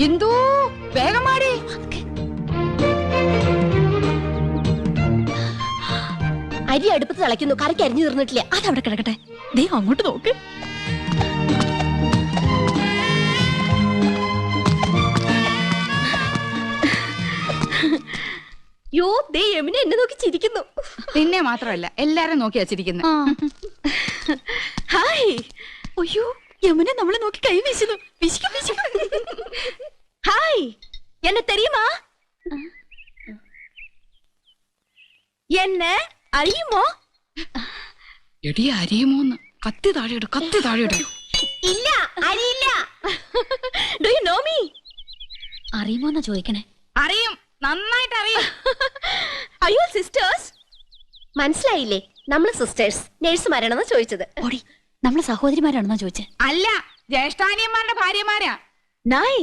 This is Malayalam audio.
ഇന്ദു വേഗം മാടി. അരി അടുപ്പത്ത് തിളയ്ക്കുന്നു, കറിക്ക് അരിഞ്ഞു തീർന്നിട്ടില്ല. അതവിടെ കിടക്കട്ടെ. ദേ അങ്ങോട്ട് നോക്ക്. യോ ദേ യമുന എന്നെ നോക്കി ചിരിക്കുന്നു. നിന്നെ മാത്രമല്ല എല്ലാരും നോക്കി വച്ചിരിക്കുന്നു. ഹായ്. അയ്യോ യമുന നമ്മളെ നോക്കി കൈ വീശുന്നു. ഹായ്, എന്നെ തെരിയുമാ? എന്നെ അറിയുമോ? എടി അരിയുമോന്ന്. കത്തി താഴെയിടും, കത്തി താഴെയിടും. ഇല്ല, അറിയില്ല. Do you know me? അറിയുമോന്നാ ചോദിക്കണേ. അറിയും, നന്നായിട്ട് അറിയും. അയ്യോ സിസ്റ്റേഴ്സ്, മനസ്സിലായില്ലേ? നമ്മള് സിസ്റ്റേഴ്സ് നേഴ്സുമാരാണെന്ന് ചോദിച്ചത്. ഓടി, നമ്മളെ സഹോദരിമാരാണെന്നാ ചോദിച്ചേ. അല്ല, ജ്യേഷ്ഠാനിയന്മാരുടെ ഭാര്യമാരാ. നൈസ്.